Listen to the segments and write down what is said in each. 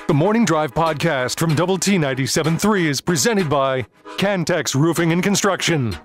The Morning Drive podcast from Double T 97.3 is presented by Cantex Roofing and Construction.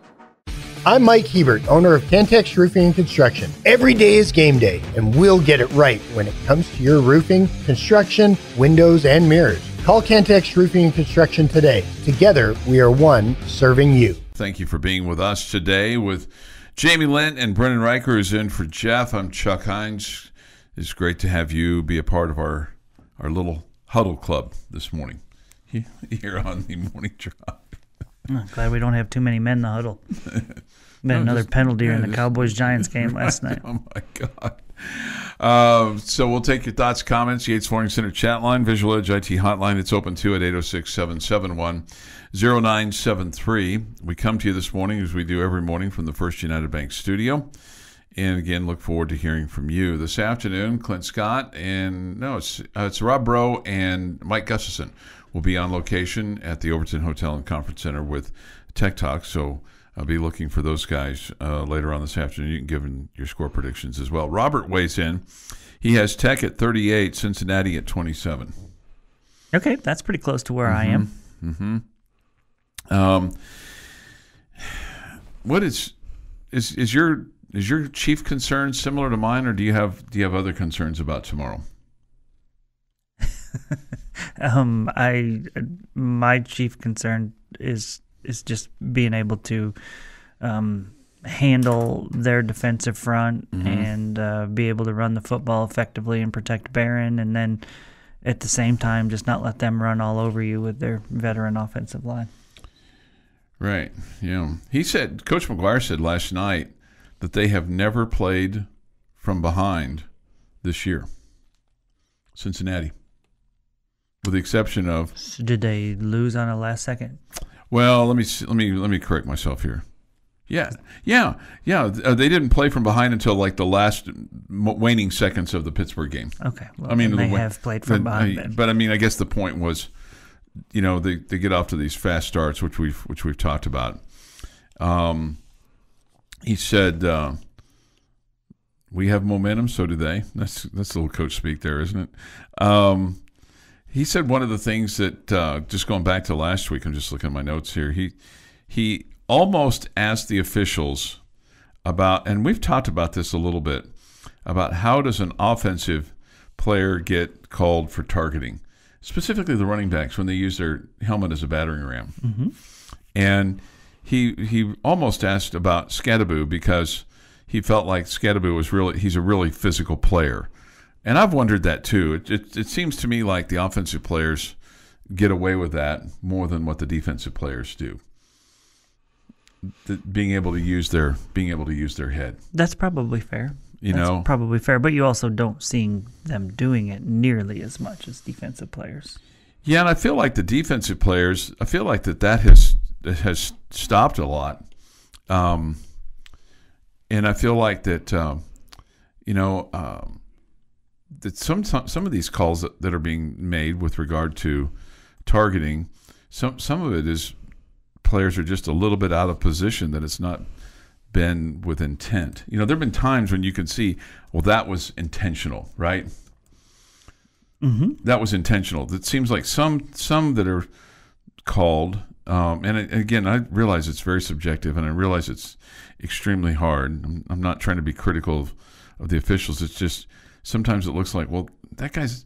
I'm Mike Hebert, owner of Cantex Roofing and Construction. Every day is game day, and we'll get it right when it comes to your roofing, construction, windows, and mirrors. Call Cantex Roofing and Construction today. Together, we are one serving you. Thank you for being with us today with Jamie Lent and Brendan Riker is in for Jeff. I'm Chuck Heinz. It's great to have you be a part of our little huddle club this morning here on the Morning Drive. I'm glad we don't have too many men in the huddle. Been another penalty in the Cowboys-Giants game last night. Oh, my God. So we'll take your thoughts, comments. Yates Flooring Center chat line, Visual Edge IT hotline. It's open too at 806-771-0973. We come to you this morning as we do every morning from the First United Bank studio. And again, look forward to hearing from you. This afternoon, Clint Scott it's Rob Breaux and Mike Gustafson will be on location at the Overton Hotel and Conference Center with Tech Talk. So I'll be looking for those guys later on this afternoon. You can give them your score predictions as well. Robert weighs in. He has Tech at 38, Cincinnati at 27. Okay, that's pretty close to where I am. What is your chief concern similar to mine, or do you have other concerns about tomorrow? My chief concern is just being able to handle their defensive front and be able to run the football effectively and protect Barron, and then at the same time just not let them run all over you with their veteran offensive line. Right. Yeah. Coach McGuire said last night that they have never played from behind this year. Cincinnati. With the exception of... So did they lose on a last second? Well, let me correct myself here. Yeah. They didn't play from behind until like the last waning seconds of the Pittsburgh game. Okay. Well, they have played from behind. But I mean, I guess the point was, they get off to these fast starts, which we've talked about. He said, "We have momentum, so do they." That's a little coach speak there, isn't it? He said one of the things that just going back to last week. I'm just looking at my notes here. He almost asked the officials about, and we've talked about this a little bit, about how does an offensive player get called for targeting, specifically the running backs when they use their helmet as a battering ram, and he almost asked about Scadaboo because he felt like Scadaboo he's a really physical player. And I've wondered that too. It seems to me like the offensive players get away with that more than what the defensive players do. Being able to use their head. That's probably fair. That's probably fair, but you also don't see them doing it nearly as much as defensive players. Yeah, and I feel like the defensive players, that has stopped a lot, and I feel like that that some of these calls that are being made with regard to targeting, some of it is players are just a little bit out of position, that it's not been with intent. There have been times when you can see, well, that was intentional, right? That was intentional. It seems like some that are called. And again, I realize it's very subjective, and I realize it's extremely hard. I'm not trying to be critical of the officials. It's just sometimes it looks like, well, that guy's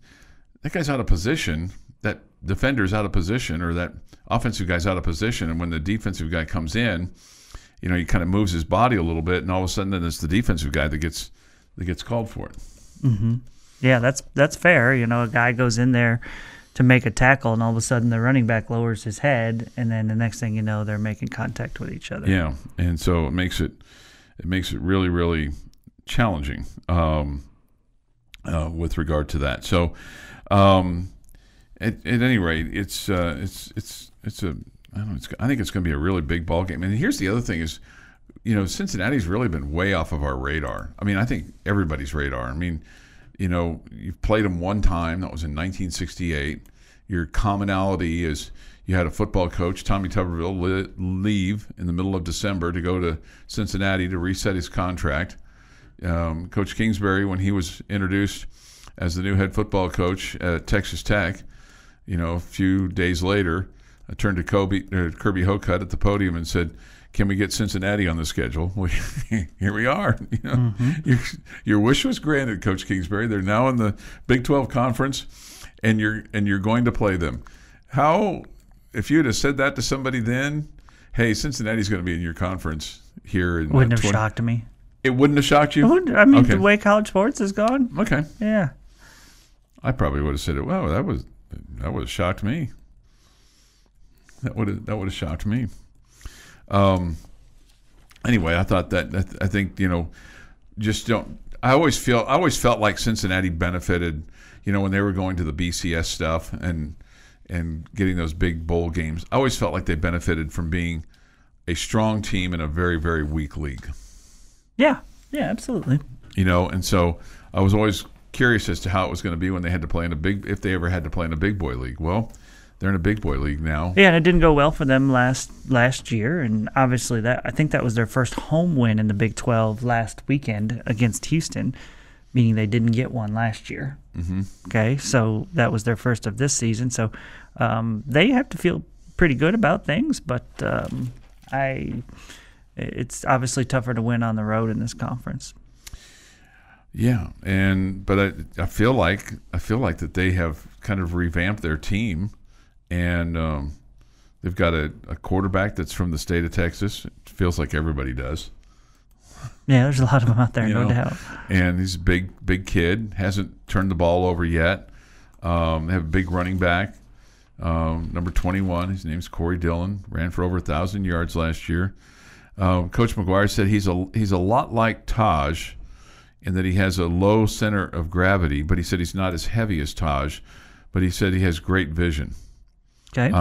out of position, that defender's out of position, or that offensive guy's out of position, and when the defensive guy comes in, he kind of moves his body a little bit, and all of a sudden then it's the defensive guy that gets called for it. Yeah, that's fair. A guy goes in there to make a tackle, and all of a sudden the running back lowers his head, and then the next thing you know, they're making contact with each other. Yeah, and so it makes it really, really challenging with regard to that. So, at any rate, I think it's going to be a really big ball game. And here's the other thing is, Cincinnati's really been way off of our radar. I mean, I think everybody's radar. I mean, you've played them one time. That was in 1968. Your commonality is you had a football coach, Tommy Tuberville, leave in the middle of December to go to Cincinnati to reset his contract. Coach Kingsbury, when he was introduced as the new head football coach at Texas Tech, a few days later, I turned to Kirby Hocutt at the podium and said, "Can we get Cincinnati on the schedule?" Well, here we are. Your wish was granted, Coach Kingsbury. They're now in the Big 12 Conference, and you're going to play them. How, if you had said that to somebody then, hey, Cincinnati's going to be in your conference here. Wouldn't have shocked me. It wouldn't have shocked you? I mean, the way college sports has gone. Okay. Yeah. I probably would have said, "Wow, that would have shocked me. That would have shocked me." Anyway, I thought I think just don't. I always felt like Cincinnati benefited, when they were going to the BCS stuff and getting those big bowl games. I always felt like they benefited from being a strong team in a very, very weak league. Yeah, absolutely. And so I was always curious as to how it was going to be when they had to play if they ever had to play in a big boy league. Well, they're in a big boy league now. Yeah, and it didn't go well for them last year, and obviously I think that was their first home win in the Big 12 last weekend against Houston, meaning they didn't get one last year. Mm-hmm. Okay, so that was their first of this season. So they have to feel pretty good about things, but it's obviously tougher to win on the road in this conference. Yeah, but I feel like that they have kind of revamped their team, and they've got a quarterback that's from the state of Texas. It feels like everybody does. Yeah, there's a lot of them out there, no doubt. And he's a big kid, hasn't turned the ball over yet. They have a big running back, number 21. His name's Corey Dillon. Ran for over 1,000 yards last year. Coach McGuire said he's a lot like Taj, in that he has a low center of gravity, but he said he's not as heavy as Taj, but he said he has great vision. Okay.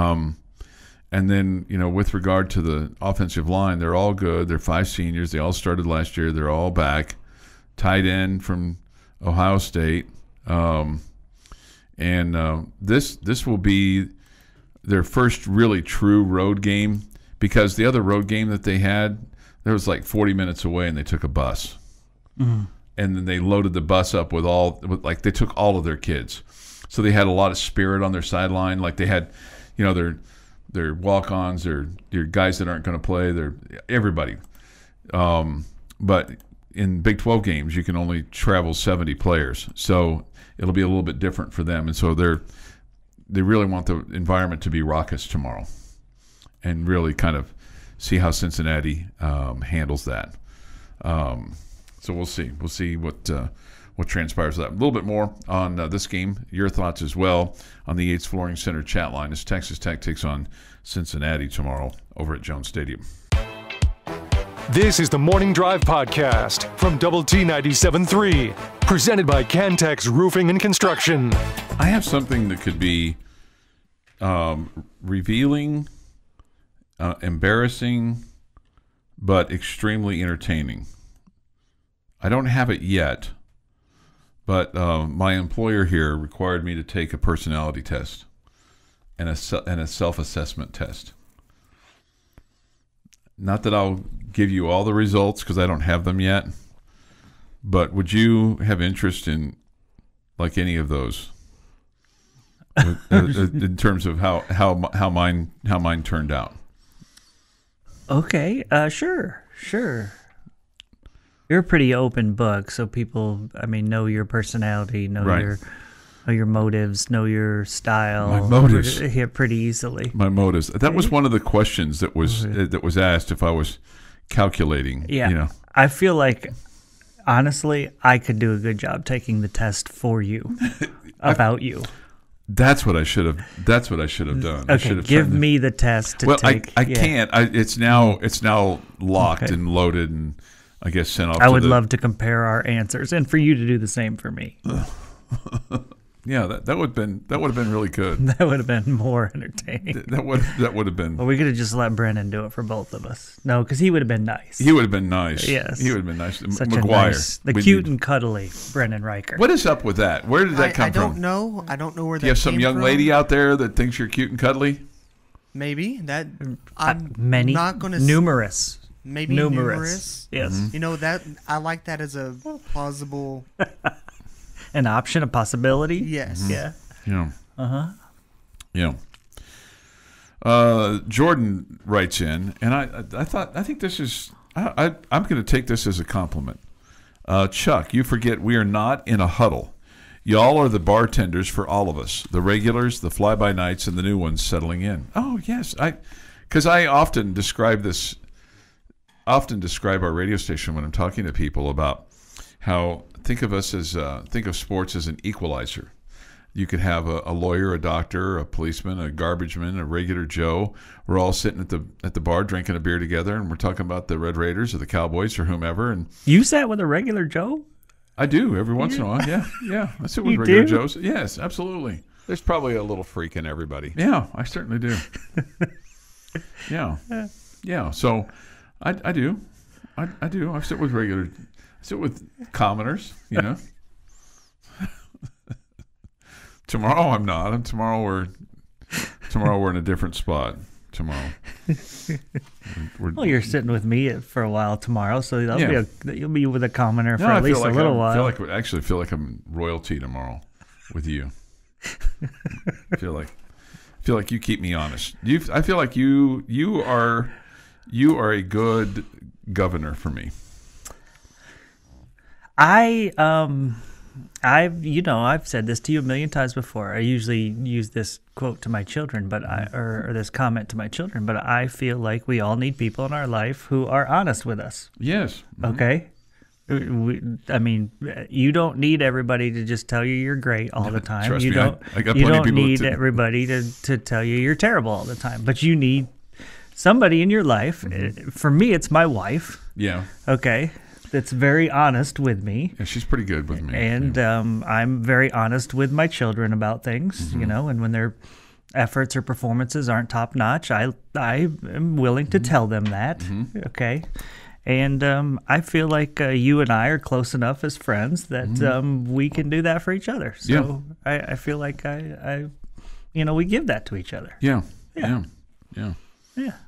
And then, with regard to the offensive line, they're all good. They're 5 seniors. They all started last year. They're all back. Tight end from Ohio State. This will be their first really true road game, because the other road game that they had, there was like 40 minutes away, and they took a bus. Mm-hmm. And then they loaded the bus up they took all of their kids. So they had a lot of spirit on their sideline. Like they had, their walk-ons, their guys that aren't going to play, they're everybody. But in Big 12 games, you can only travel 70 players. So it'll be a little bit different for them. And so they really want the environment to be raucous tomorrow, and really kind of see how Cincinnati handles that. So we'll see. We'll see what transpires with that. A little bit more on this game. Your thoughts as well on the Yates Flooring Center chat line as Texas Tech takes on Cincinnati tomorrow over at Jones Stadium. This is the Morning Drive Podcast from Double T 97.3, presented by Cantex Roofing and Construction. I have something that could be revealing, embarrassing, but extremely entertaining. I don't have it yet, but my employer here required me to take a personality test and a self-assessment test. Not that I'll give you all the results because I don't have them yet, but would you have interest in like any of those in terms of how mine turned out? Okay, sure. You're a pretty open book, so people, know your personality, know your motives, know your style. My motives. Pretty easily. My motives. That was one of the questions that was asked if I was calculating. Yeah. I feel like, honestly, I could do a good job taking the test for you about you. That's what I should have. That's what I should have done. Okay, give me the test to take. I can't. It's now locked and loaded, and I guess sent off. I would love to compare our answers, and for you to do the same for me. Yeah, that would have been really good. That would have been more entertaining. That would have been. Well, we could have just let Brennan do it for both of us. No, because he would have been nice. He would have been nice. Yes, he would have been nice. Such McGuire, cute and cuddly Brennan Riker. What is up with that? Where did that come from? I don't know where that came from. Do you have some young lady out there that thinks you're cute and cuddly? Maybe that. I'm many. Not going to. Numerous. Maybe numerous. Yes. Mm-hmm. That I like that as a plausible. An option, a possibility. Yes. Yeah. Yeah. Uh-huh. Yeah. Jordan writes in, and I think this is I'm going to take this as a compliment. Chuck, you forget we are not in a huddle. Y'all are the bartenders for all of us, the regulars, the fly-by-nights, and the new ones settling in. Oh yes, because I often describe our radio station when I'm talking to people about how think of sports as an equalizer. You could have a lawyer, a doctor, a policeman, a garbageman, a regular Joe. We're all sitting at the bar drinking a beer together, and we're talking about the Red Raiders or the Cowboys or whomever. And you sat with a regular Joe? I do every once in a while. Yeah. I sit with regular Joes. Yes, absolutely. There's probably a little freak in everybody. Yeah, I certainly do. Yeah. So I do. I do. I sit with commoners. Tomorrow I'm not. Tomorrow we're in a different spot. Tomorrow. Well, you're sitting with me for a while tomorrow, so you'll be with a commoner for at least a little while. I actually feel like I'm royalty tomorrow with you. I feel like you keep me honest. I feel like you are a good governor for me. I've said this to you a million times before. I usually use this quote to my children, or this comment to my children, but I feel like we all need people in our life who are honest with us. Yes. Mm-hmm. Okay? You don't need everybody to just tell you you're great all the time. Trust me, I got plenty of people need everybody to tell you you're terrible all the time. But you need somebody in your life. Mm-hmm. For me, it's my wife. Yeah. Okay? That's very honest with me. Yeah, she's pretty good with me. And I'm very honest with my children about things, Mm-hmm. And when their efforts or performances aren't top notch, I am willing to tell them that. Mm-hmm. Okay. And I feel like you and I are close enough as friends that we can do that for each other. So I feel like we give that to each other. Yeah. Yeah.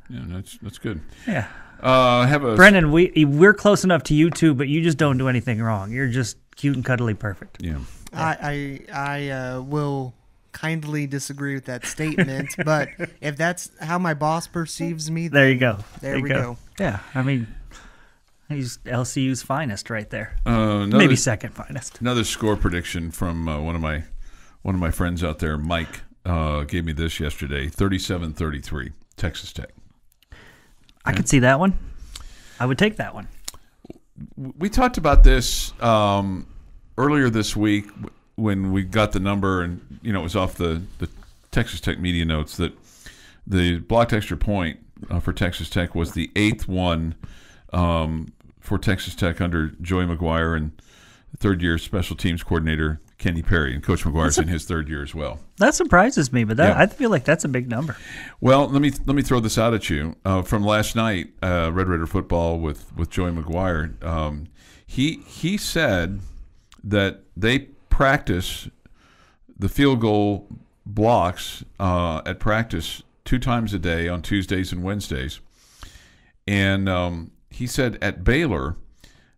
That's good. Yeah. Brendan, we're close enough to you too, but you just don't do anything wrong. You're just cute and cuddly perfect. Yeah. I will kindly disagree with that statement, but if that's how my boss perceives me, there you go. There we go. Yeah, he's LCU's finest right there. Maybe second finest. Another score prediction from one of my friends out there, Mike, gave me this yesterday: 37-33, Texas Tech. I could see that one. I would take that one. We talked about this earlier this week when we got the number, and it was off the Texas Tech media notes that the blocked extra point for Texas Tech was the 8th one for Texas Tech under Joey McGuire and third-year special teams coordinator Kenny Perry, and Coach McGuire's in his third year as well. That surprises me, but I feel like that's a big number. Well, let me throw this out at you from last night, Red Raider football with Joey McGuire. He said that they practice the field goal blocks at practice 2 times a day on Tuesdays and Wednesdays, and he said at Baylor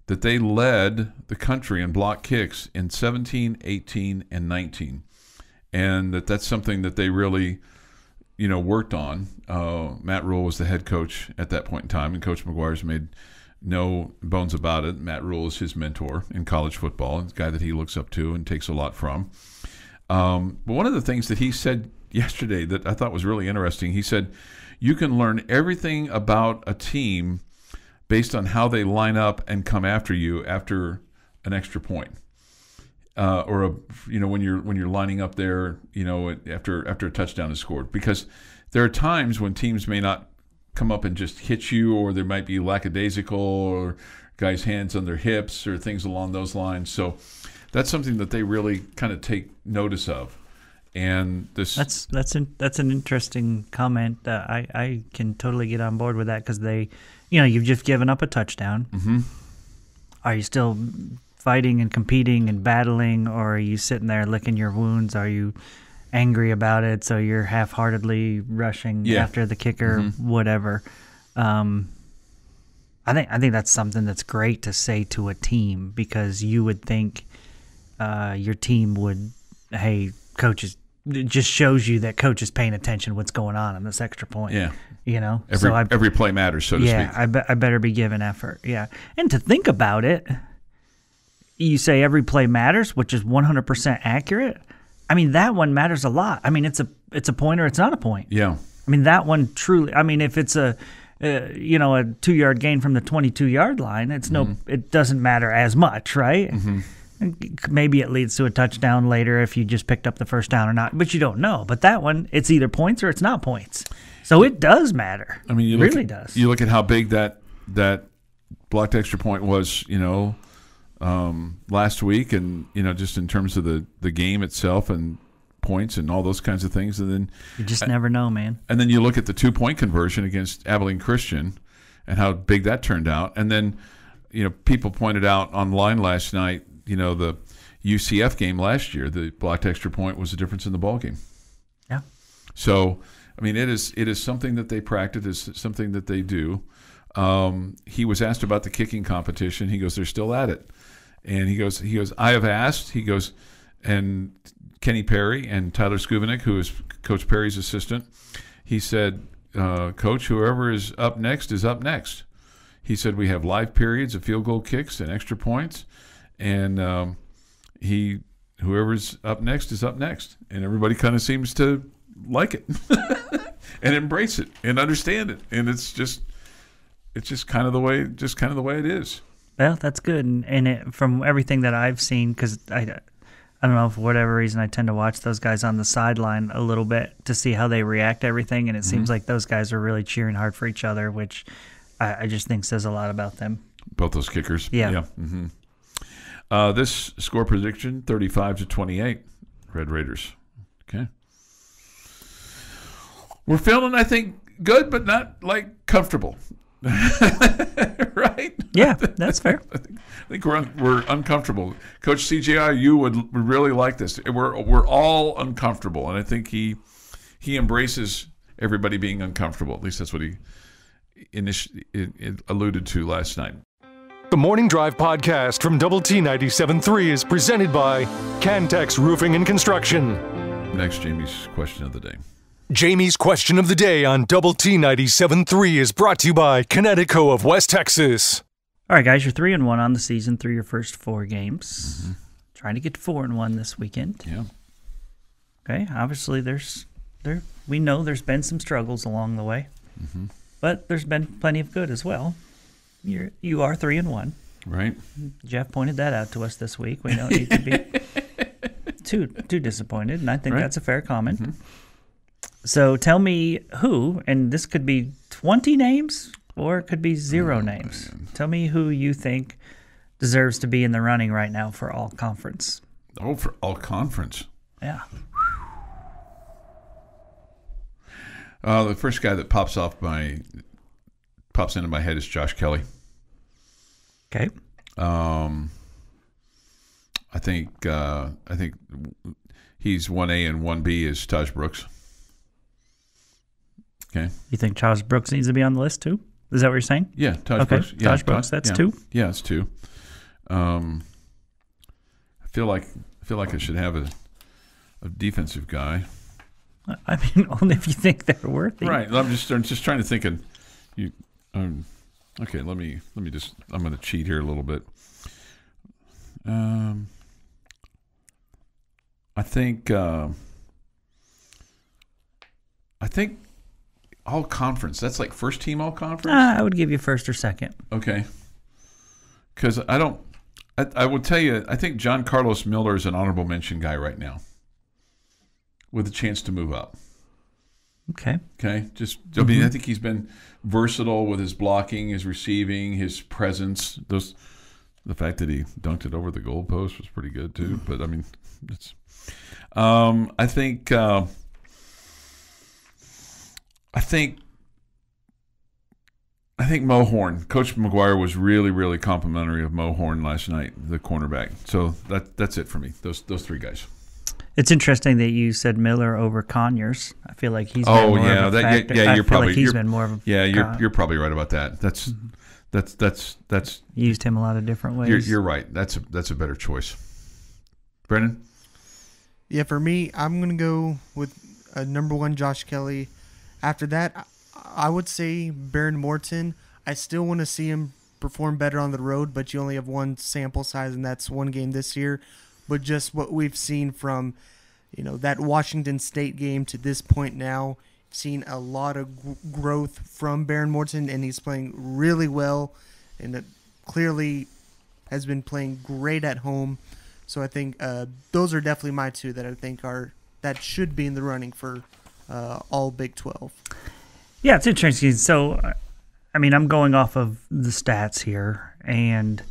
that they led the country in block kicks in 17, 18, and 19, and that's something that they really, worked on. Matt Rule was the head coach at that point in time, and Coach McGuire's made no bones about it. Matt Rule is his mentor in college football, a guy that he looks up to and takes a lot from. But one of the things that he said yesterday that I thought was really interesting, he said, you can learn everything about a team based on how they line up and come after you after an extra point, when you're lining up there, after a touchdown is scored. Because there are times when teams may not come up and just hit you, or there might be lackadaisical, or guys' hands on their hips, or things along those lines. So that's something that they really kind of take notice of. And that's an interesting comment. I can totally get on board with that because they. You've just given up a touchdown. Mm-hmm. Are you still fighting and competing and battling, or are you sitting there licking your wounds? Are you angry about it, so you're half-heartedly rushing after the kicker, whatever? I think that's something that's great to say to a team, because you would think your team would, hey, coach is it just shows you that coach is paying attention to what's going on in this extra point. Yeah. Every play matters, so to speak. Yeah, I better be giving effort. Yeah. And to think about it, you say every play matters, which is 100% accurate. I mean, that one matters a lot. I mean, it's a point or it's not a point. Yeah. I mean, that one truly. I mean, if it's a 2-yard gain from the 22-yard line, it doesn't matter as much, right? Mm-hmm. Maybe it leads to a touchdown later if you just picked up the first down or not, but you don't know. But that one, it's either points or it's not points. So it does matter. I mean, it really does. You look at how big that blocked extra point was, last week, and just in terms of the game itself and points and all those kinds of things, and then you just never know, man. And then you look at the 2-point conversion against Abilene Christian and how big that turned out, and then people pointed out online last night, the UCF game last year, the blocked extra point was the difference in the ball game. Yeah. So I mean, it is something that they practice, it's something that they do. He was asked about the kicking competition. He goes, they're still at it. And he goes, I have asked. He goes, and Kenny Perry and Tyler Skubinik, who is Coach Perry's assistant, he said, Coach, whoever is up next is up next. He said, we have live periods of field goal kicks and extra points. And whoever's up next is up next. And everybody kind of seems to like it and embrace it and understand it. And it's just kind of the way it is. Well, that's good. And from everything that I've seen, because I don't know, for whatever reason, I tend to watch those guys on the sideline a little bit to see how they react to everything. And it seems like those guys are really cheering hard for each other, which I just think says a lot about them. Both those kickers. Yeah. Mm-hmm. This score prediction, 35-28, Red Raiders. Okay. We're feeling, I think, good, but not, comfortable. Right? Yeah, that's fair. I think we're uncomfortable. Coach CJI, you would really like this. We're all uncomfortable, and I think he embraces everybody being uncomfortable. At least that's what he initially alluded to last night. The Morning Drive podcast from Double T 97.3 is presented by Cantex Roofing and Construction. Next, Jamie's question of the day. Jamie's question of the day on Double T 97.3 is brought to you by Connecticut of West Texas. All right, guys, you're 3-1 on the season through your first 4 games. Mm-hmm. Trying to get to 4-1 this weekend. Yeah. Okay, obviously we know there's been some struggles along the way, but there's been plenty of good as well. You are 3-1. Right. Jeff pointed that out to us this week. We don't need to be too disappointed, and I think that's a fair comment. Mm-hmm. So tell me who, and this could be 20 names or it could be 0 names. Man. Tell me who you think deserves to be in the running right now for all conference. Oh, for all conference. Yeah. The first guy that pops into my head is Josh Kelly. Okay. I think he's 1A and 1B is Taj Brooks. Okay. You think Taj Brooks needs to be on the list too? Is that what you're saying? Yeah, Taj Brooks. Yeah, Taj Brooks. That's 2. Yeah, it's 2. I feel like I should have a defensive guy. I mean, only if you think they're worthy. Right. I'm just trying to think. Okay. Let me just. I'm going to cheat here a little bit. I think all conference. That's like first team all conference. I would give you first or second. Okay. Because I will tell you. I think John Carlos Miller is an honorable mention guy right now, with a chance to move up. Okay. I mean, I think he's been versatile with his blocking, his receiving, his presence. The fact that he dunked it over the goalpost was pretty good too. But I mean, it's. I think Mo Horn. Coach McGuire was really, really complimentary of Mo Horn last night, the cornerback. So that's it for me. Those 3 guys. It's interesting that you said Miller over Conyers. I feel like he's been more of a factor. You're probably right about that. That's used him a lot of different ways. You're right. That's a better choice. Brendan? Yeah, for me, I'm going to go with number 1, Josh Kelly. After that, I would say Baron Morton. I still want to see him perform better on the road, but you only have one sample size, and that's one game this year. But just what we've seen from, that Washington State game to this point now, seen a lot of growth from Baron Morton, and he's playing really well, and it clearly has been playing great at home. So I think those are definitely my two that I think that should be in the running for all Big 12. Yeah, it's interesting. So, I'm going off of the stats here, and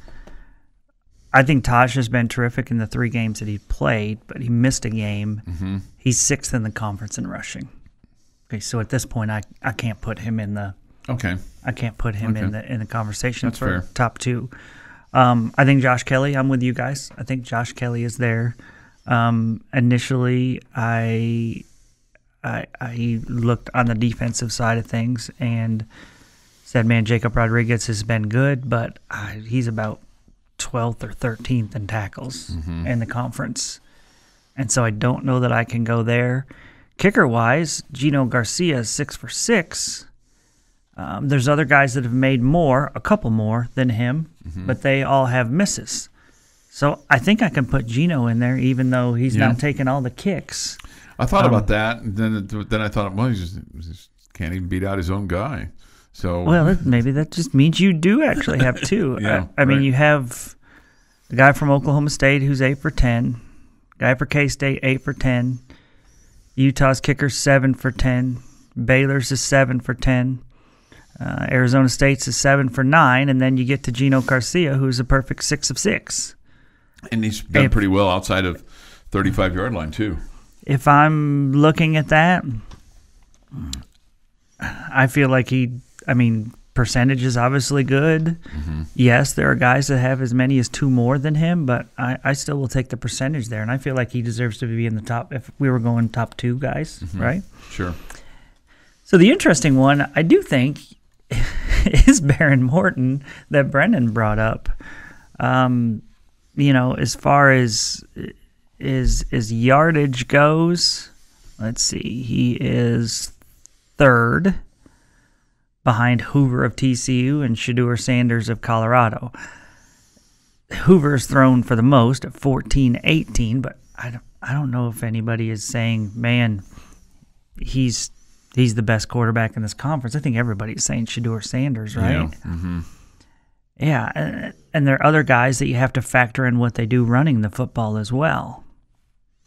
I think Taj has been terrific in the 3 games that he played, but he missed a game. Mm-hmm. He's 6th in the conference in rushing. Okay, so at this point, I can't put him in the I can't put him in the conversation. That's for fair. Top 2. I think Josh Kelly. I'm with you guys. I think Josh Kelly is there. Initially, I looked on the defensive side of things and said, "Man, Jacob Rodriguez has been good, but he's about 12th or 13th in tackles in the conference, and so I don't know that I can go there." Kicker-wise, Gino Garcia is 6 for 6. There's other guys that have made a couple more than him, but they all have misses. So I think I can put Gino in there, even though he's not taking all the kicks. I thought about that, and then I thought, well, he just can't even beat out his own guy. So maybe that just means you do actually have 2. I mean, you have the guy from Oklahoma State who's 8 for 10, guy for K-State 8 for 10, Utah's kicker 7 for 10, Baylor's is 7 for 10. Arizona State's is 7 for 9, and then you get to Gino Garcia, who's a perfect 6 of 6. And he's done pretty well outside of 35-yard line, too. If I'm looking at that, I feel like percentage is obviously good. Yes, there are guys that have as many as 2 more than him, but I still will take the percentage there, and I feel like he deserves to be in the top if we were going top 2 guys, right? Sure. So the interesting one, I do think, is Baron Morton that Brendan brought up. As far as yardage goes, let's see, he is 3rd behind Hoover of TCU and Shedeur Sanders of Colorado. Hoover's thrown for the most at 14-18, but I don't know if anybody is saying, man, he's the best quarterback in this conference. I think everybody's saying Shedeur Sanders, right? Yeah. Yeah, and there are other guys that you have to factor in what they do running the football as well.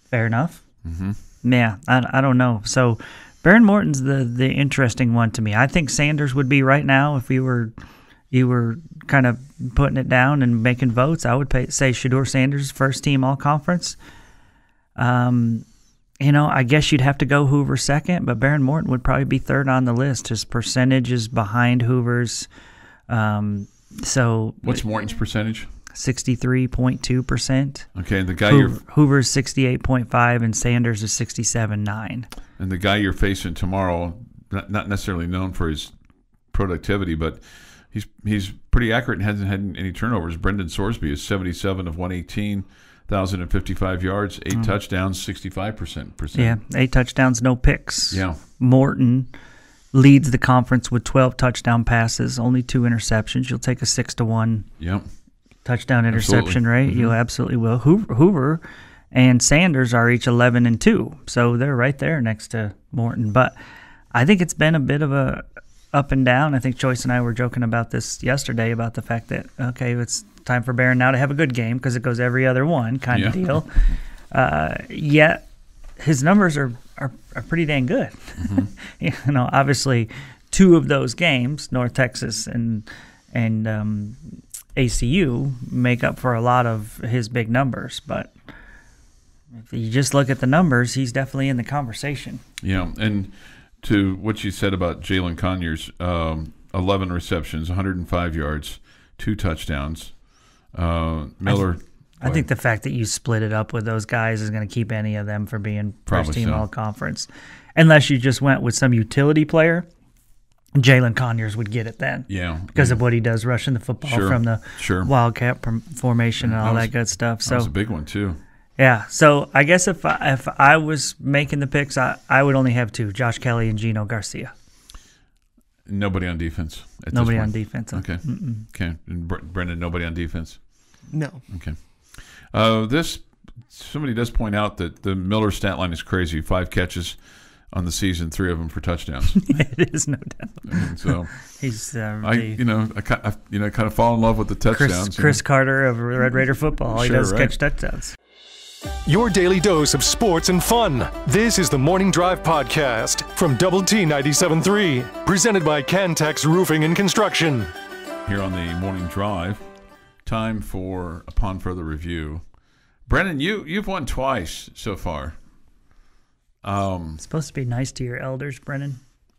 Fair enough? Yeah, I don't know. So Baron Morton's the interesting one to me. I think Sanders would be right now if you were kind of putting it down and making votes. I would say Shedeur Sanders, first team all-conference. I guess you'd have to go Hoover second, but Baron Morton would probably be 3rd on the list. His percentage is behind Hoover's. So what's Morton's percentage? 63.2%. Okay, and the guy Hoover's 68.5, and Sanders is 67.9. And the guy you're facing tomorrow, not necessarily known for his productivity, but he's pretty accurate and hasn't had any turnovers. Brendan Sorsby is 77 of 118. 1,055 yards, 8 touchdowns, 65%. Yeah, 8 touchdowns, no picks. Yeah. Morton leads the conference with 12 touchdown passes, only 2 interceptions. You'll take a 6-1 touchdown interception rate. You absolutely will. Hoover and Sanders are each 11 and 2, so they're right there next to Morton. But I think it's been a bit of a up and down. I think Joyce and I were joking about this yesterday about the fact that, okay, it's time for Baron now to have a good game because it goes every other one kind of deal. Yet his numbers are pretty dang good. Obviously 2 of those games, North Texas and ACU, make up for a lot of his big numbers. But if you just look at the numbers, he's definitely in the conversation. Yeah, and to what you said about Jalen Conyers, 11 receptions, 105 yards, 2 touchdowns. Miller. I think the fact that you split it up with those guys is going to keep any of them from being first team all-conference. Unless you just went with some utility player, Jalen Conyers would get it then. Yeah. Because of what he does rushing the football from the Wildcat formation and all that good stuff. So that was a big one, too. Yeah, so I guess if I was making the picks, I would only have two: Josh Kelly and Gino Garcia. Nobody on defense. Nobody on defense. Okay. Okay. And Brendan, nobody on defense. No. Okay. Somebody does point out that the Miller stat line is crazy. 5 catches on the season, 3 of them for touchdowns. It is, no doubt. And so He's I kind of fall in love with the touchdowns. Chris Carter of Red Raider football. All he does is catch touchdowns. Your daily dose of sports and fun. This is the Morning Drive Podcast from Double T 97.3, presented by Cantex Roofing and Construction. Here on the Morning Drive, time for Upon Further Review. Brennan, you've won twice so far. Supposed to be nice to your elders, Brennan.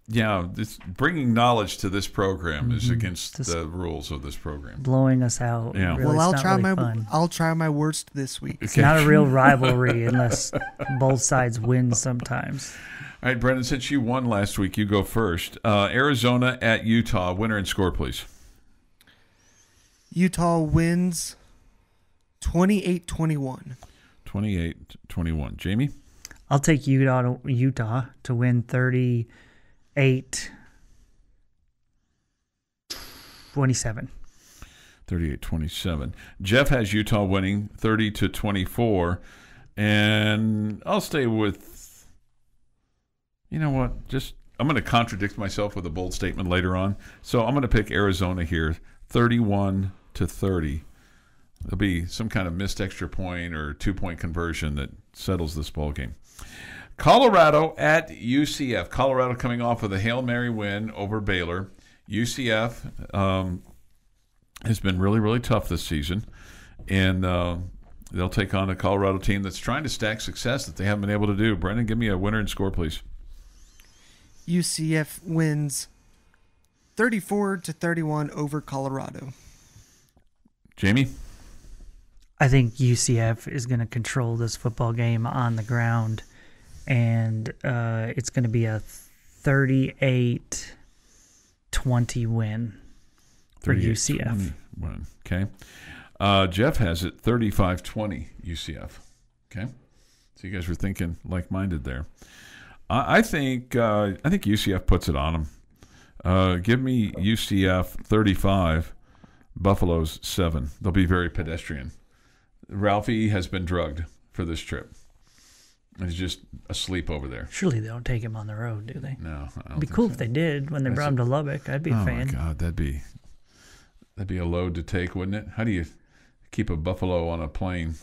Yeah, bringing knowledge to this program is against the rules of this program. Blowing us out. Yeah. Really, I'll try my worst this week. It's not a real rivalry unless both sides win sometimes. All right, Brendan, since you won last week, you go first. Arizona at Utah. Winner and score, please. Utah wins 28-21. 28-21. Jamie? I'll take Utah to win 38-27. 38-27. Jeff has Utah winning 30-24. And I'll stay with, you know what, I'm going to contradict myself with a bold statement later on. So I'm going to pick Arizona here, 31-30. There'll be some kind of missed extra point or 2-point conversion that settles this ball game. Colorado at UCF. Colorado coming off of the Hail Mary win over Baylor. UCF has been really, really tough this season. And they'll take on a Colorado team that's trying to stack success that they haven't been able to do. Brendan, give me a winner and score, please. UCF wins 34-31 over Colorado. Jamie? I think UCF is going to control this football game on the ground, and it's going to be a 38-20 win for UCF. Okay. Jeff has it 35-20 UCF. Okay. So you guys were thinking like-minded there. I think UCF puts it on them. Give me UCF 35, Buffalo's 7. They'll be very pedestrian. Ralphie has been drugged for this trip. He's just asleep over there. Surely they don't take him on the road, do they? No, It'd be cool if they did when they brought him to Lubbock. I'd be a fan. Oh my God, that'd be a load to take, wouldn't it? How do you keep a buffalo on a plane?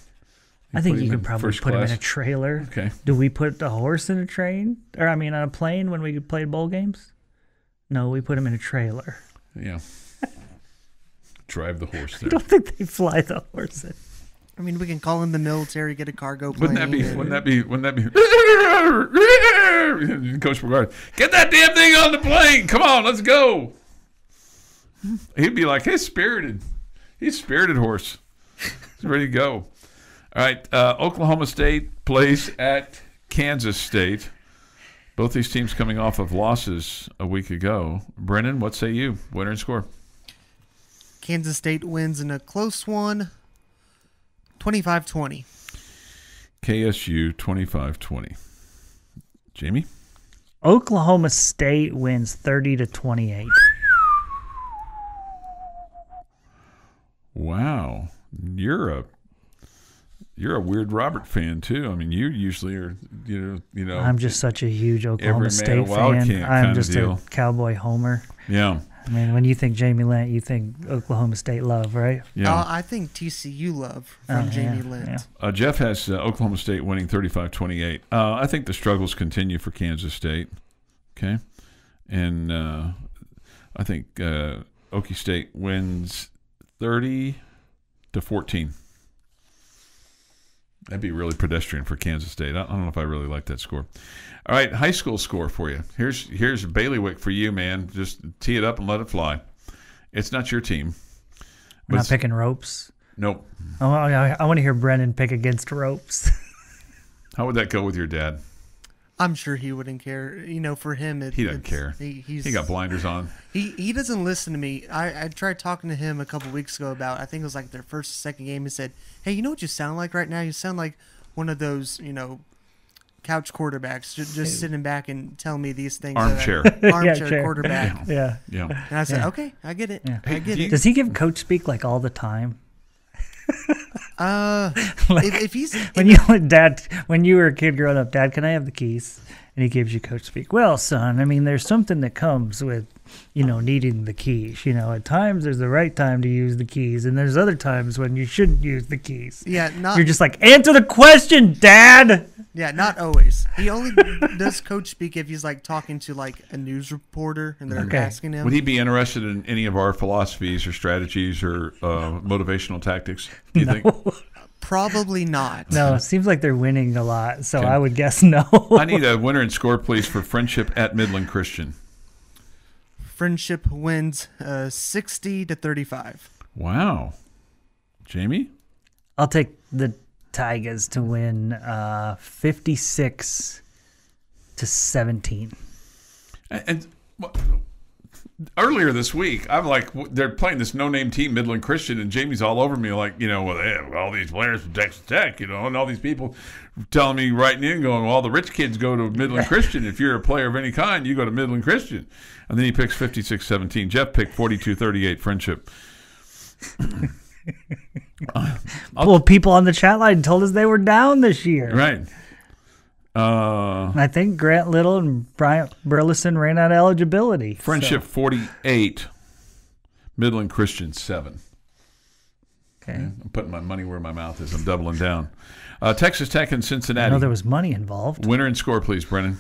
I think you could probably put him in a trailer. Okay. Do we put a horse in a train? Or, on a plane when we played bowl games? No, we put him in a trailer. Yeah. Drive the horse there. I don't think they fly the horse in. I mean, we can call in the military, get a cargo plane. Wouldn't that be Coach Brevard, get that damn thing on the plane. Come on, let's go. He'd be like, he's spirited horse. He's ready to go. All right, Oklahoma State plays at Kansas State. Both these teams coming off of losses a week ago. Brennan, what say you? Winner and score. Kansas State wins in a close one, 25-20. KSU 25-20. Jamie? Oklahoma State wins 30-28. Wow. You're a weird Robert fan too. I mean, you usually are, you know. I'm just such a huge Oklahoma State fan. I'm just a Cowboy homer. Yeah. I mean, when you think Jamie Lent, you think Oklahoma State love, right? Yeah. I think TCU love from Jamie Lent. Yeah. Jeff has Oklahoma State winning 35-28. I think the struggles continue for Kansas State. Okay. And I think Okie State wins 30-14. That'd be really pedestrian for Kansas State. I don't know if I really like that score. All right, high school score for you. Here's Bailiwick for you, man. Just tee it up and let it fly. It's not your team. I'm not picking ropes. Nope. Oh, I want to hear Brennan pick against ropes. How would that go with your dad? I'm sure he wouldn't care. For him, he doesn't care. He got blinders on. He doesn't listen to me. I tried talking to him a couple weeks ago about, I think it was like their first, second game. He said, "Hey, you know what you sound like right now? You sound like one of those, couch quarterbacks, just sitting back and telling me these things. Armchair. Armchair quarterback. Yeah. Yeah. And I said, okay, I get it. Yeah. I get it. Does he give coach speak like all the time? If he's When you were a kid growing up, Dad, can I have the keys? And he gives you coach speak. Well, son, I mean, there's something that comes with, needing the keys. At times there's the right time to use the keys, and there's other times when you shouldn't use the keys. Yeah, You're just like, answer the question, Dad. Yeah, not always. He only does coach speak if he's like talking to like a news reporter and they're asking him. Would he be interested in any of our philosophies or strategies or motivational tactics? Do you think? Probably not. No, it seems like they're winning a lot, so I would guess no. I need a winner and score, please, for Friendship at Midland Christian. Friendship wins 60-35. Wow. Jamie? I'll take the Tigers to win 56-17. And earlier this week, I'm like, they're playing this no-name team, Midland Christian, and Jamie's all over me like, well, they have all these players from Texas Tech, and all these people telling me, writing in, going, well, all the rich kids go to Midland Christian. If you're a player of any kind, you go to Midland Christian. And then he picks 56-17. Jeff picked 42-38 Friendship. Well, people on the chat line told us they were down this year. Right. I think Grant Little and Bryant Burleson ran out of eligibility. Friendship 48, Midland Christian 7. Okay. I'm putting my money where my mouth is. I'm doubling down. Texas Tech and Cincinnati. I know there was money involved. Winner and score, please, Brennan.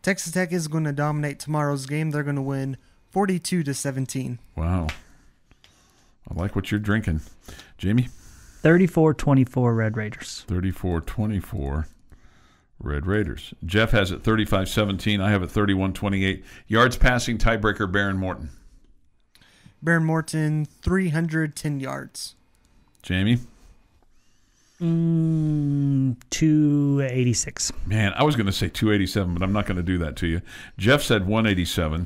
Texas Tech is going to dominate tomorrow's game. They're going to win 42-17. Wow. I like what you're drinking. Jamie? 34-24 Red Raiders. 34-24 Red Raiders. Jeff has it 35-17. I have it 31-28. Yards passing tiebreaker, Baron Morton. Baron Morton, 310 yards. Jamie? 286. Man, I was going to say 287, but I'm not going to do that to you. Jeff said 187.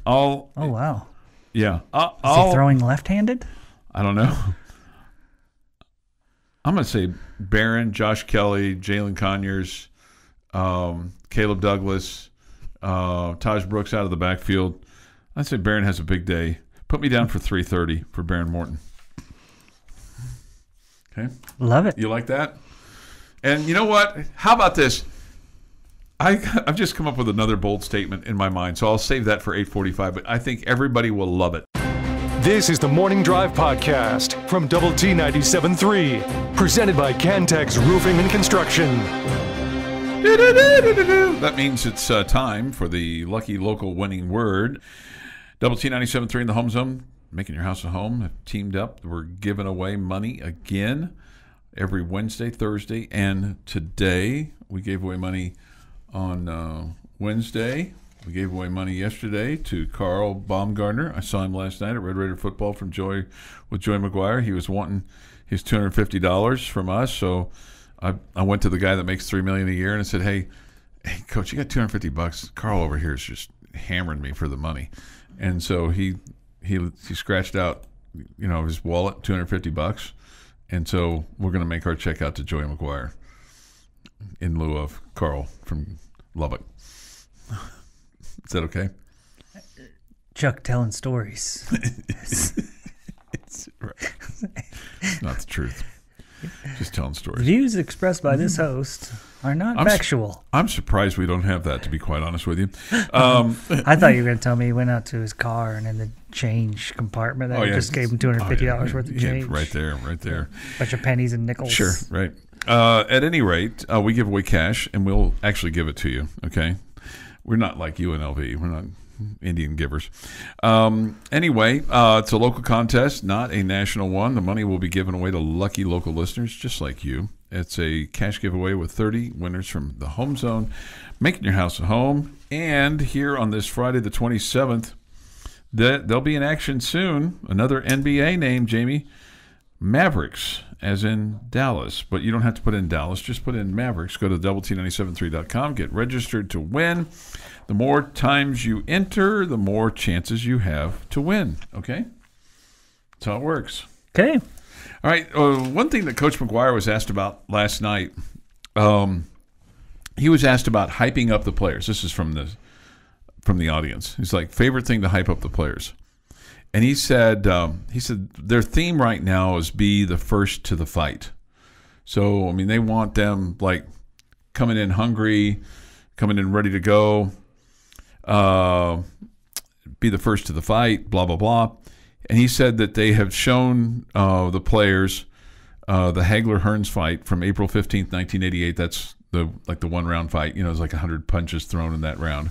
Oh, wow. Yeah. Is he throwing left-handed? I don't know. I'm going to say Barron, Josh Kelly, Jalen Conyers, Caleb Douglas, Taj Brooks out of the backfield. I'd say Barron has a big day. Put me down for 330 for Baron Morton. Okay. Love it. You like that? And you know what? How about this? I've just come up with another bold statement in my mind, so I'll save that for 8:45, but I think everybody will love it. This is the Morning Drive Podcast from Double T 97.3, presented by Cantex Roofing and Construction. That means it's time for the lucky local winning word. Double T 97.3 in the home zone, making your house a home, have teamed up. We're giving away money again every Wednesday, Thursday, and today. We gave away money on Wednesday. We gave away money yesterday to Carl Baumgartner. I saw him last night at Red Raider football with Joy McGuire. He was wanting his $250 from us, so I went to the guy that makes $3 million a year and I said, hey, Coach, you got $250. Carl over here is just hammering me for the money, and so he scratched out, his wallet, $250, and so we're going to make our check out to Joy McGuire in lieu of Carl from Lubbock. Is that okay? Chuck telling stories. It's not the truth. Just telling stories. Views expressed by this host are not factual. I'm surprised we don't have that, to be quite honest with you. I thought you were going to tell me he went out to his car and in the change compartment just gave him $250 worth of change. Right there. Bunch of pennies and nickels. Sure, right. At any rate, we give away cash, and we'll actually give it to you, okay? We're not like UNLV. We're not Indian givers. Anyway, it's a local contest, not a national one. The money will be given away to lucky local listeners just like you. It's a cash giveaway with 30 winners from the home zone, making your house a home. And here on this Friday the 27th, they'll be in action soon. Another NBA name, Jamie. Mavericks, as in Dallas. But you don't have to put in Dallas. Just put in Mavericks. Go to doublet973.com. Get registered to win. The more times you enter, the more chances you have to win. Okay? That's how it works. Okay. All right. One thing that Coach McGuire was asked about last night, he was asked about hyping up the players. This is from the audience. He's like, favorite thing to hype up the players. And he said their theme right now is be the first to the fight. So, I mean, they want them like coming in hungry, coming in ready to go, be the first to the fight, blah, blah, blah. And he said that they have shown the players the Hagler-Hearns fight from April 15th, 1988. That's the one-round fight. It was like 100 punches thrown in that round.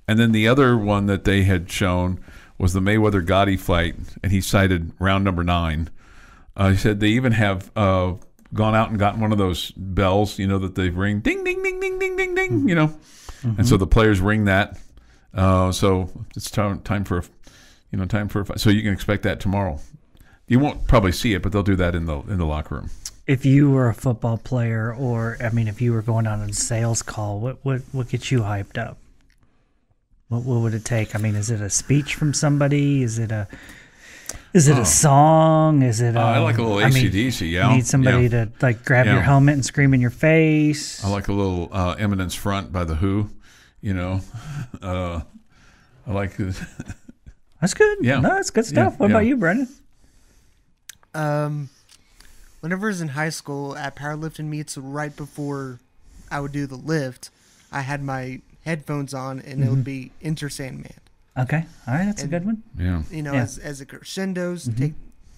And then the other one that they had shown was the Mayweather-Gotti fight, and he cited round number 9. He said they even have gone out and gotten one of those bells, that they ring, ding, ding, ding, ding, ding, ding, ding, Mm-hmm. And so the players ring that. So it's time for a fight. So you can expect that tomorrow. You won't probably see it, but they'll do that in the locker room. If you were a football player, or if you were going on a sales call, what gets you hyped up? What would it take? Is it a speech from somebody? Is it a song? Is it? I like a little AC/DC. Yeah, you need somebody to grab your helmet and scream in your face. I like a little Eminence Front by the Who. I like. That's good. Yeah, no, that's good stuff. What about you, Brendan? Whenever I was in high school at powerlifting meets, right before I would do the lift, I had my headphones on, and it would be Enter Sandman. Okay, all right, that's a good one. Yeah, as it crescendos,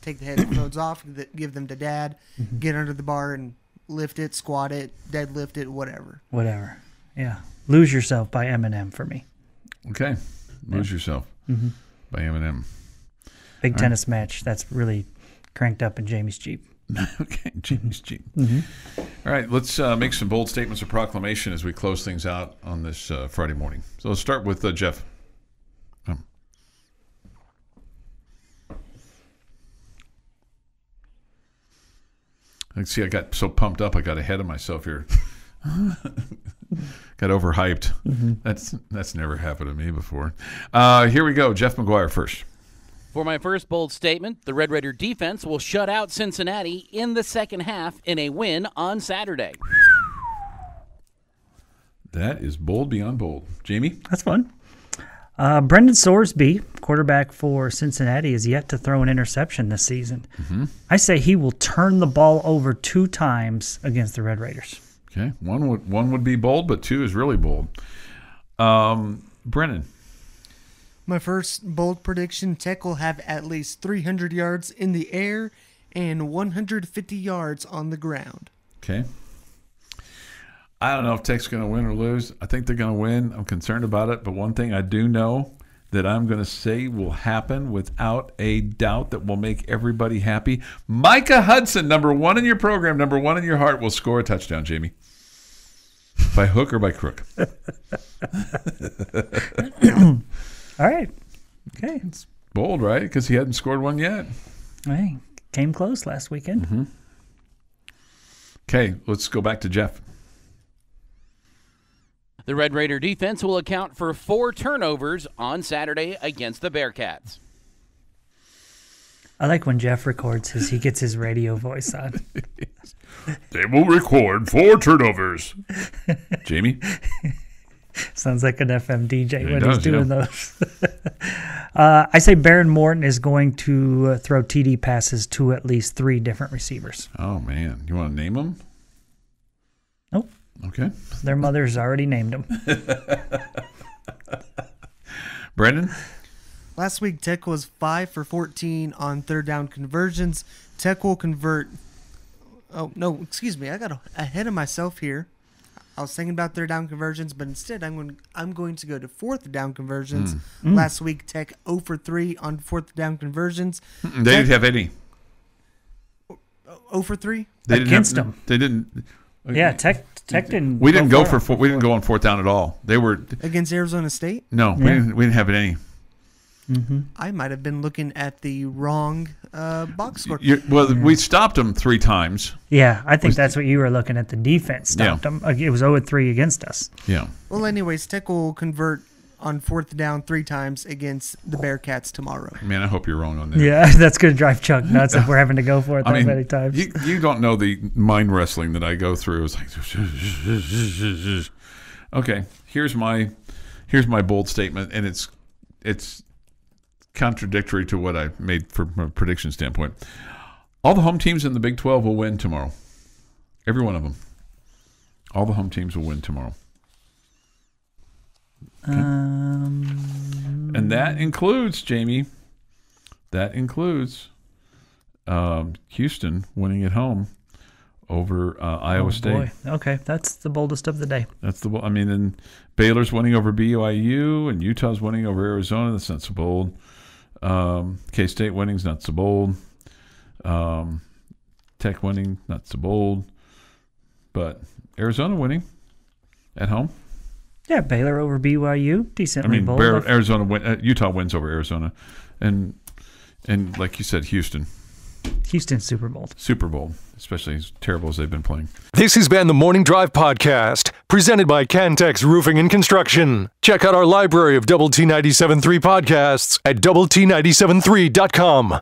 take the headphones off, give them to Dad, get under the bar and lift it, squat it, deadlift it, whatever. Yeah, Lose Yourself by Eminem for me. Okay, Lose Yourself by Eminem. Big tennis match. That's really cranked up in Jamie's Jeep. Okay, Jamie's Jeep. All right, let's make some bold statements of proclamation as we close things out on this Friday morning. So let's start with Jeff. I got so pumped up, I got ahead of myself here. Got overhyped. That's never happened to me before. Here we go. Jeff McGuire first. For my first bold statement, the Red Raider defense will shut out Cincinnati in the second half in a win on Saturday. That is bold beyond bold. Jamie? That's fun. Brendan Sorsby, quarterback for Cincinnati, is yet to throw an interception this season. I say he will turn the ball over 2 times against the Red Raiders. Okay, one would be bold, but 2 is really bold. Brennan? My first bold prediction, Tech will have at least 300 yards in the air and 150 yards on the ground. Okay. I don't know if Tech's going to win or lose. I think they're going to win. I'm concerned about it. But one thing I do know that I'm going to say will happen without a doubt that will make everybody happy. Micah Hudson, number 1 in your program, number 1 in your heart, will score a touchdown, Jamie. By hook or by crook. All right. Okay. It's bold, right? Because he hadn't scored one yet. Hey, came close last weekend. Okay, let's go back to Jeff. The Red Raider defense will account for 4 turnovers on Saturday against the Bearcats. I like when Jeff records he gets his radio voice on. They will record 4 turnovers. Jamie? Sounds like an FM DJ when he's doing those. I say Baron Morton is going to throw TD passes to at least 3 different receivers. Oh, man. You want to name them? Nope. Okay. Their mothers already named them. Brendan? Last week, Tech was 5 for 14 on third down conversions. Tech will convert. Oh, no, excuse me. I got ahead of myself here. I was thinking about third down conversions, but instead I'm going to go to fourth down conversions. Last week, Tech 0 for 3 on fourth down conversions. They didn't have any. 0 for 3? They Against them. They didn't. Yeah, Tech didn't. We didn't go for. We didn't go on fourth down at all. They were against Arizona State. No, we didn't have any. I might have been looking at the wrong box score. We stopped them 3 times. Yeah, I think that's what you were looking at. The defense stopped them. It was 0-3 against us. Yeah. Well, anyways, Tech will convert on 4th down 3 times against the Bearcats tomorrow. Man, I hope you're wrong on that. Yeah, that's going to drive Chuck nuts if we're having to go for it that many times. You don't know the mind wrestling that I go through. It's like, okay, here's my bold statement, and it's contradictory to what I made from a prediction standpoint. All the home teams in the Big 12 will win tomorrow. Every one of them. All the home teams will win tomorrow. Okay. And that includes, Jamie, Houston winning at home over Iowa State. Boy. Okay, that's the boldest of the day. And Baylor's winning over BYU, and Utah's winning over Arizona. That's not so bold. K-State winning's not so bold. Tech winning, not so bold. But Arizona winning at home. Yeah, Baylor over BYU, decently bold. Utah wins over Arizona, and like you said, Houston's Super Bowl. Super Bowl, especially as terrible as they've been playing. This has been the Morning Drive Podcast, presented by Cantex Roofing and Construction. Check out our library of Double T 97.3 podcasts at doublet973.com.